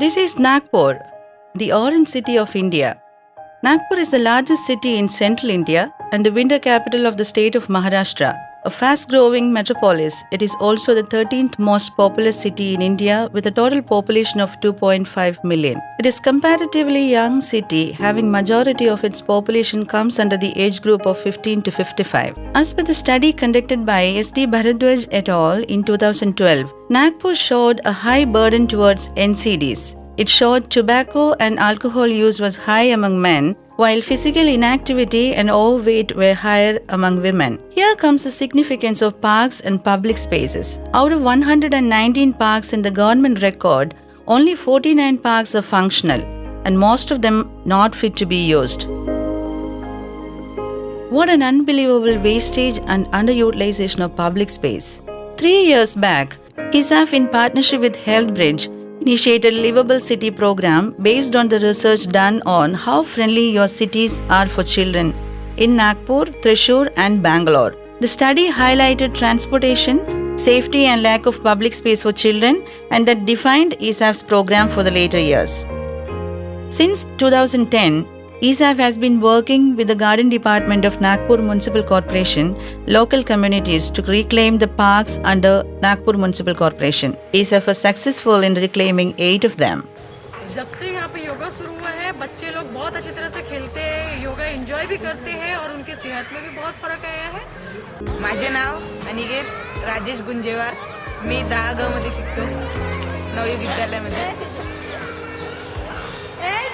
This is Nagpur, the orange city of India. Nagpur is the largest city in central India and the winter capital of the state of Maharashtra. A fast-growing metropolis, it is also the 13th most populous city in India with a total population of 2.5 million. It is comparatively young city having majority of its population comes under the age group of 15 to 55. As per the study conducted by S.D. Bharadwaj et al. In 2012, Nagpur showed a high burden towards NCDs. It showed tobacco and alcohol use was high among men, while physical inactivity and overweight were higher among women. Here comes the significance of parks and public spaces. Out of 119 parks in the government record, only 49 parks are functional, and most of them not fit to be used. What an unbelievable wastage and underutilization of public space. 3 years back, ISAF in partnership with HealthBridge initiated Livable City program based on the research done on how friendly your cities are for children in Nagpur, Thrissur and Bangalore. The study highlighted transportation, safety and lack of public space for children and that defined ISAF's program for the later years. Since 2010, ISAF has been working with the Garden Department of Nagpur Municipal Corporation, local communities to reclaim the parks under Nagpur Municipal Corporation. ISAF was successful in reclaiming 8 of them. जब से यहाँ पे योगा शुरू हुआ है बच्चे लोग बहुत अच्छी तरह से खेलते हैं, योगा एंजॉय भी करते हैं और उनकी सेहत में भी बहुत फरक आया है. माझे नाव अनिकेत राजेश गुंजेवार. मी दहागाव मध्ये शिकतो नवयुग विद्यालयामध्ये.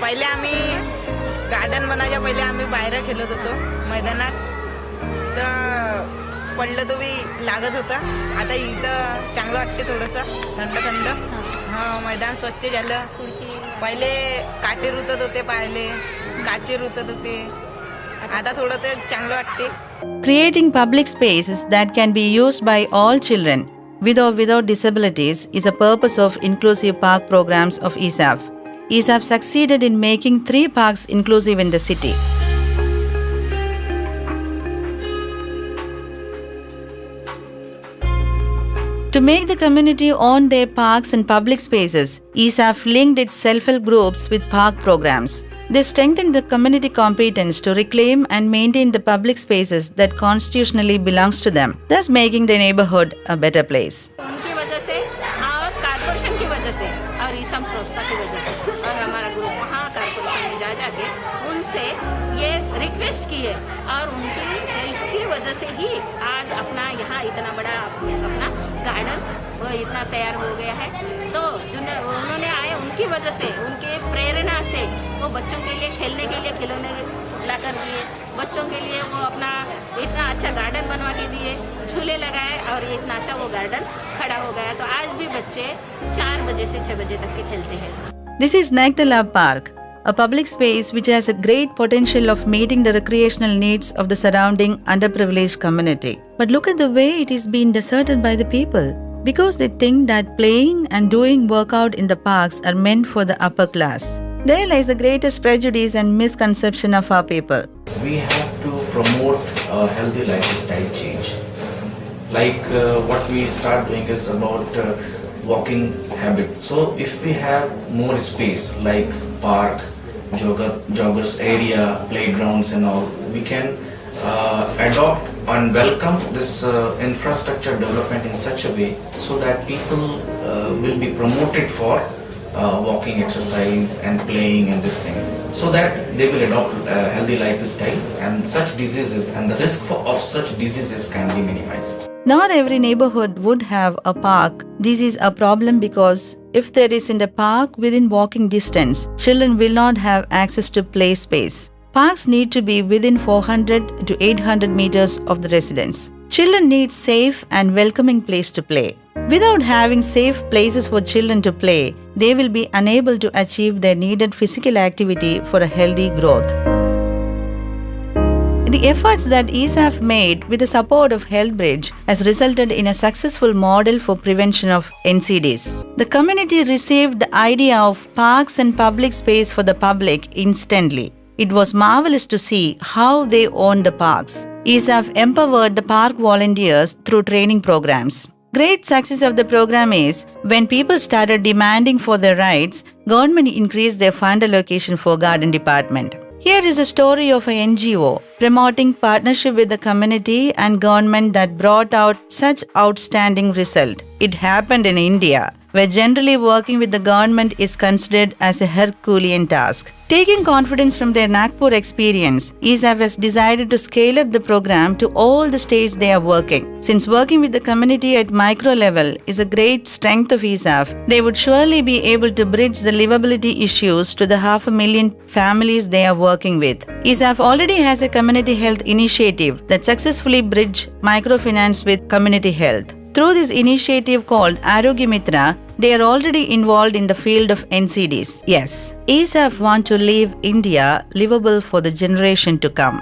पहिले आम्ही गार्डन बनायच्या पहिले आम्ही बाहेर खेळत होतो मैदानात. तर पडलं तो बी लागत होता. आता इथं चांगलं वाटते थोडंसं थंड थंड. हां मैदान स्वच्छ झालं. पहिले काटे रुतत होते, पाहिले काचे रुतत होते. आता थोडं ते चांगलं वाटते. Creating public spaces that can be used by all children with or without disabilities is a purpose of inclusive park programs of ISAF. ISAF succeeded in making 3 parks inclusive in the city. To make the community own their parks and public spaces, ISAF linked its self-help groups with park programs. They strengthened the community competence to reclaim and maintain the public spaces that constitutionally belongs to them, thus making the neighborhood a better place. उनकी वजह से और corporation की वजह से और ईसम संस्था की वजह से और हमारा ग्रुप वहाँ कारपोरेशन में जाके उनसे ये रिक्वेस्ट की है और उनकी हेल्प की वजह से ही आज अपना यहाँ इतना बड़ा अपना गार्डन वो इतना तैयार हो गया है. तो जो उन्होंने आए उनकी वजह से, उनके प्रेरणा से वो बच्चों के लिए खेलने के लिए खिलौने ला कर दिए. बच्चों के लिए वो अपना इतना अच्छा गार्डन बनवा के दिए, झूले लगाए और ये इतना अच्छा वो गार्डन खड़ा हो गया. तो आज भी बच्चे 4 बजे से 6 बजे तक के खेलते हैं. This is Nagtala Park, a public space which has a great potential of meeting the recreational needs of the surrounding underprivileged community. But look at the way it is being deserted by the people because they think that playing and doing workout in the parks are meant for the upper class. There lies the greatest prejudice and misconception of our people. We have to promote a healthy lifestyle change. Like what we start doing is about walking habit. So if we have more space like park, joggers area, playgrounds and all, we can adopt and welcome this infrastructure development in such a way so that people will be promoted for walking exercise and playing and this thing, so that they will adopt a healthy lifestyle and such diseases and the risk of such diseases can be minimized. Not every neighborhood would have a park. This is a problem because if there isn't a park within walking distance, children will not have access to play space. Parks need to be within 400 to 800 meters of the residence. Children need safe and welcoming place to play. Without having safe places for children to play, they will be unable to achieve their needed physical activity for a healthy growth. The efforts that ISAF made with the support of HealthBridge has resulted in a successful model for prevention of NCDs. The community received the idea of parks and public space for the public instantly. It was marvelous to see how they owned the parks. ISAF empowered the park volunteers through training programs. Great success of the program is when people started demanding for their rights, government increased their fund allocation for garden department. Here is a story of a NGO promoting partnership with the community and government that brought out such outstanding result. It happened in India, where generally working with the government is considered as a Herculean task. Taking confidence from their Nagpur experience, ESAF has decided to scale up the program to all the states they are working. Since working with the community at micro level is a great strength of ESAF, they would surely be able to bridge the livability issues to the 500,000 families they are working with. ESAF already has a community health initiative that successfully bridges microfinance with community health. Through this initiative called Arogya Mitra, they are already involved in the field of NCDs. Yes, ESAF want to leave India livable for the generation to come.